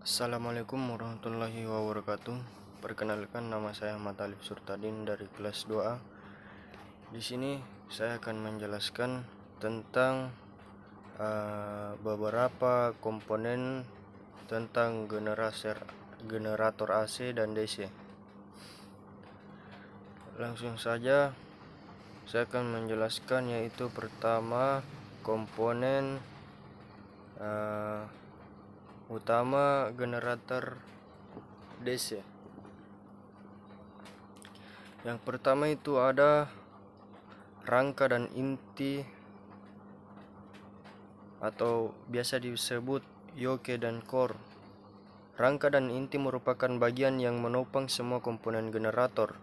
Assalamualaikum warahmatullahi wabarakatuh. Perkenalkan, nama saya Ahmad Alif Surtadin dari kelas 2A. Di sini saya akan menjelaskan tentang beberapa komponen tentang generator AC dan DC. Langsung saja saya akan menjelaskan, yaitu pertama komponen utama generator DC. Yang pertama itu ada rangka dan inti atau biasa disebut yoke dan core. Rangka dan inti merupakan bagian yang menopang semua komponen generator.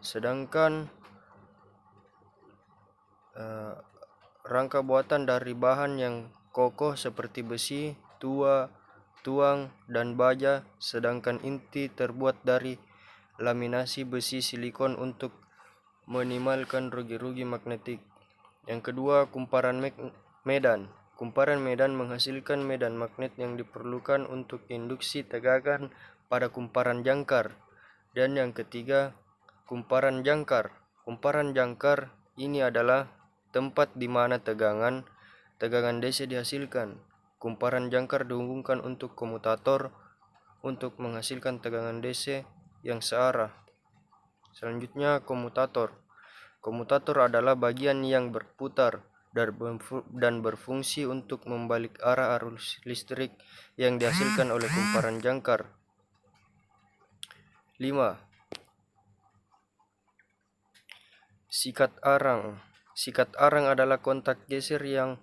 Sedangkan rangka buatan dari bahan yang kokoh seperti besi, tuang, dan baja, sedangkan inti terbuat dari laminasi besi silikon untuk meminimalkan rugi-rugi magnetik. Yang kedua, kumparan medan. Kumparan medan menghasilkan medan magnet yang diperlukan untuk induksi tegangan pada kumparan jangkar. Dan yang ketiga, kumparan jangkar. Kumparan jangkar ini adalah tempat di mana tegangan DC dihasilkan. Kumparan jangkar dihubungkan untuk komutator untuk menghasilkan tegangan DC yang searah. Selanjutnya, komutator. Komutator adalah bagian yang berputar dan berfungsi untuk membalik arah arus listrik yang dihasilkan oleh kumparan jangkar. 5. Sikat arang. Sikat arang adalah kontak geser yang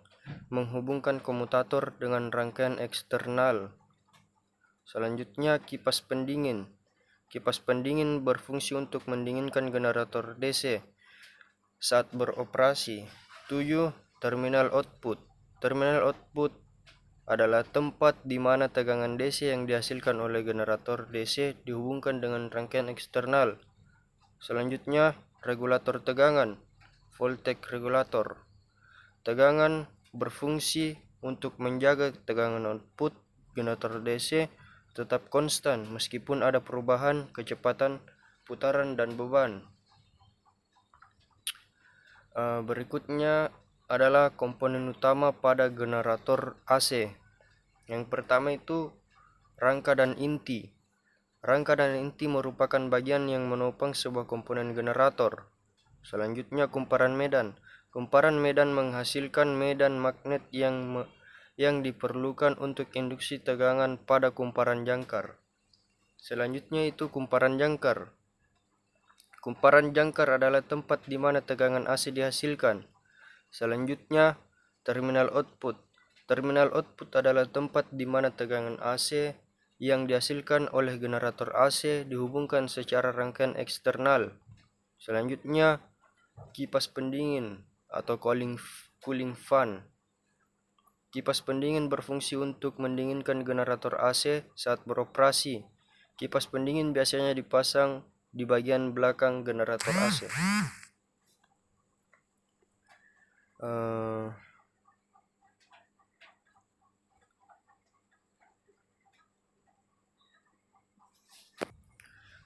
menghubungkan komutator dengan rangkaian eksternal. Selanjutnya, kipas pendingin. Kipas pendingin berfungsi untuk mendinginkan generator DC saat beroperasi. 7. Terminal output. Terminal output adalah tempat di mana tegangan DC yang dihasilkan oleh generator DC dihubungkan dengan rangkaian eksternal. Selanjutnya, regulator tegangan, voltage regulator. Tegangan berfungsi untuk menjaga tegangan output generator DC tetap konstan meskipun ada perubahan kecepatan putaran dan beban. Berikutnya adalah komponen utama pada generator AC. Yang pertama itu rangka dan inti. Rangka dan inti merupakan bagian yang menopang sebuah komponen generator. Selanjutnya, kumparan medan. Kumparan medan menghasilkan medan magnet yang diperlukan untuk induksi tegangan pada kumparan jangkar. Selanjutnya itu kumparan jangkar. Kumparan jangkar adalah tempat di mana tegangan AC dihasilkan. Selanjutnya, terminal output. Terminal output adalah tempat di mana tegangan AC yang dihasilkan oleh generator AC dihubungkan secara rangkaian eksternal. Selanjutnya, kipas pendingin atau cooling fan. Kipas pendingin berfungsi untuk mendinginkan generator AC saat beroperasi. Kipas pendingin biasanya dipasang di bagian belakang generator AC.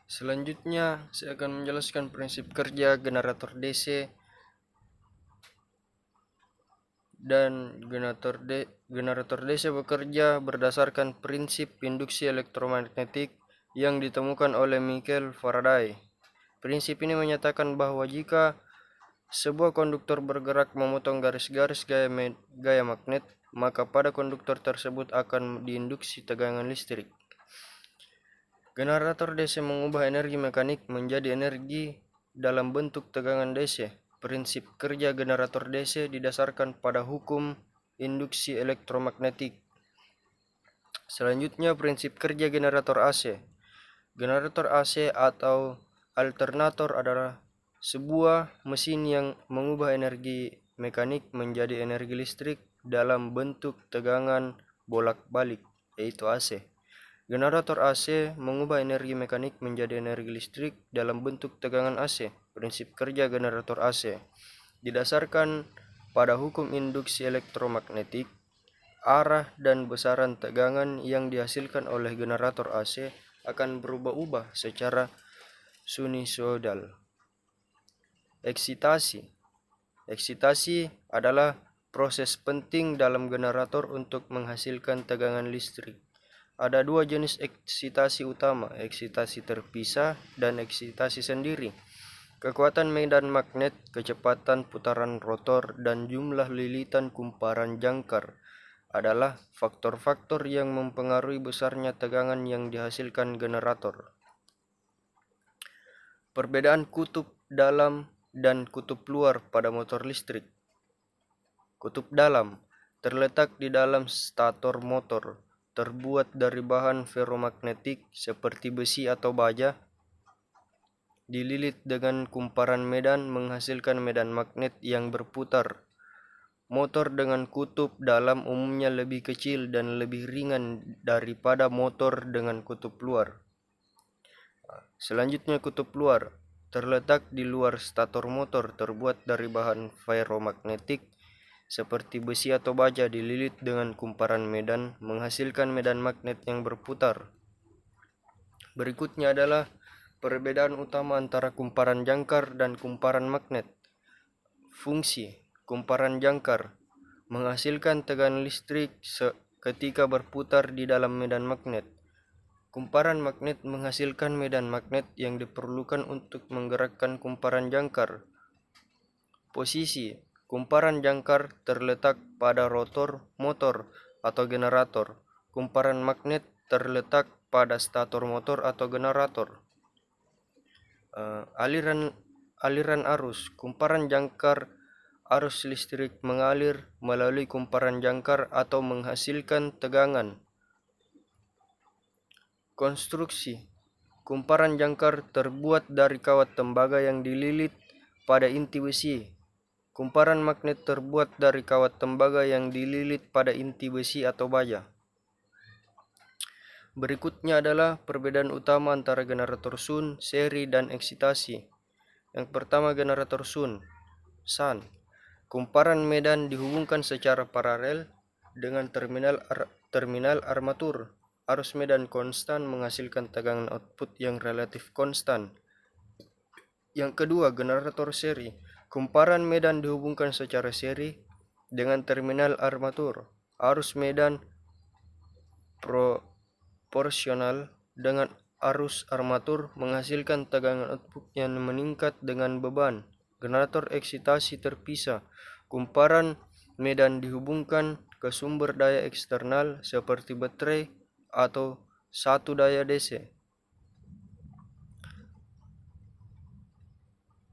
Selanjutnya, saya akan menjelaskan prinsip kerja generator DC dan generator DC bekerja berdasarkan prinsip induksi elektromagnetik yang ditemukan oleh Michael Faraday. Prinsip ini menyatakan bahwa jika sebuah konduktor bergerak memotong garis-garis gaya magnet, maka pada konduktor tersebut akan diinduksi tegangan listrik. Generator DC mengubah energi mekanik menjadi energi dalam bentuk tegangan DC. Prinsip kerja generator DC didasarkan pada hukum induksi elektromagnetik. Selanjutnya, prinsip kerja generator AC. Generator AC atau alternator adalah sebuah mesin yang mengubah energi mekanik menjadi energi listrik dalam bentuk tegangan bolak-balik, yaitu AC. Generator AC mengubah energi mekanik menjadi energi listrik dalam bentuk tegangan AC. Prinsip kerja generator AC didasarkan pada hukum induksi elektromagnetik. arah dan besaran tegangan yang dihasilkan oleh generator AC akan berubah-ubah secara sinusoidal. Eksitasi. Eksitasi adalah proses penting dalam generator untuk menghasilkan tegangan listrik. Ada dua jenis eksitasi utama, eksitasi terpisah dan eksitasi sendiri. Kekuatan medan magnet, kecepatan putaran rotor, dan jumlah lilitan kumparan jangkar adalah faktor-faktor yang mempengaruhi besarnya tegangan yang dihasilkan generator. Perbedaan kutub dalam dan kutub luar pada motor listrik. Kutub dalam terletak di dalam stator motor, terbuat dari bahan ferromagnetik seperti besi atau baja, dililit dengan kumparan medan menghasilkan medan magnet yang berputar. Motor dengan kutub dalam umumnya lebih kecil dan lebih ringan daripada motor dengan kutub luar. Selanjutnya kutub luar terletak di luar stator motor, terbuat dari bahan ferromagnetik seperti besi atau baja, dililit dengan kumparan medan menghasilkan medan magnet yang berputar. Berikutnya adalah perbedaan utama antara kumparan jangkar dan kumparan magnet. Fungsi kumparan jangkar menghasilkan tegangan listrik ketika berputar di dalam medan magnet. Kumparan magnet menghasilkan medan magnet yang diperlukan untuk menggerakkan kumparan jangkar. Posisi kumparan jangkar terletak pada rotor motor atau generator. Kumparan magnet terletak pada stator motor atau generator. Aliran arus. Kumparan jangkar, arus listrik mengalir melalui kumparan jangkar atau menghasilkan tegangan. Konstruksi. Kumparan jangkar terbuat dari kawat tembaga yang dililit pada inti besi. Kumparan magnet terbuat dari kawat tembaga yang dililit pada inti besi atau baja. Berikutnya adalah perbedaan utama antara generator Sun, seri, dan eksitasi. Yang pertama, generator Sun. Kumparan medan dihubungkan secara paralel dengan terminal armatur. Arus medan konstan menghasilkan tegangan output yang relatif konstan. Yang kedua, generator seri. Kumparan medan dihubungkan secara seri dengan terminal armatur. Arus medan proporsional dengan arus armatur menghasilkan tegangan output yang meningkat dengan beban. Generator eksitasi terpisah. Kumparan medan dihubungkan ke sumber daya eksternal seperti baterai atau satu daya DC.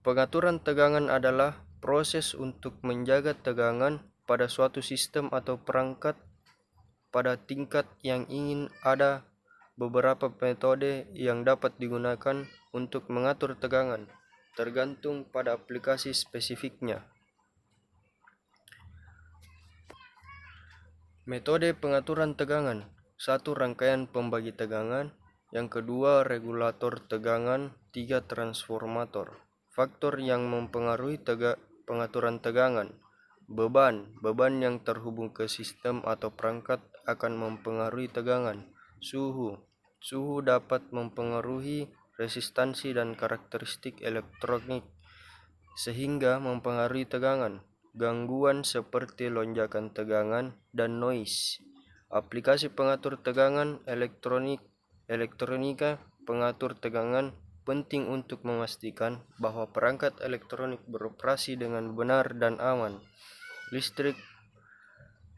Pengaturan tegangan adalah proses untuk menjaga tegangan pada suatu sistem atau perangkat pada tingkat yang ingin. Ada beberapa metode yang dapat digunakan untuk mengatur tegangan, tergantung pada aplikasi spesifiknya. Metode pengaturan tegangan. 1. Rangkaian pembagi tegangan. Yang kedua, regulator tegangan. 3. Transformator. Faktor yang mempengaruhi pengaturan tegangan. Beban yang terhubung ke sistem atau perangkat akan mempengaruhi tegangan. Suhu dapat mempengaruhi resistansi dan karakteristik elektronik sehingga mempengaruhi tegangan. Gangguan seperti lonjakan tegangan dan noise. Aplikasi pengatur tegangan elektronika pengatur tegangan penting untuk memastikan bahwa perangkat elektronik beroperasi dengan benar dan aman. Listrik.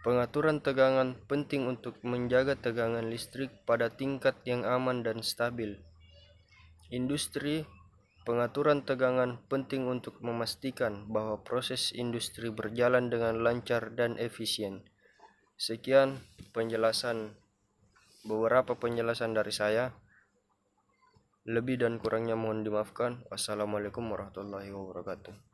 Pengaturan tegangan penting untuk menjaga tegangan listrik pada tingkat yang aman dan stabil. Industri. Pengaturan tegangan penting untuk memastikan bahwa proses industri berjalan dengan lancar dan efisien. Sekian beberapa penjelasan dari saya. Lebih dan kurangnya mohon dimaafkan. Wassalamualaikum warahmatullahi wabarakatuh.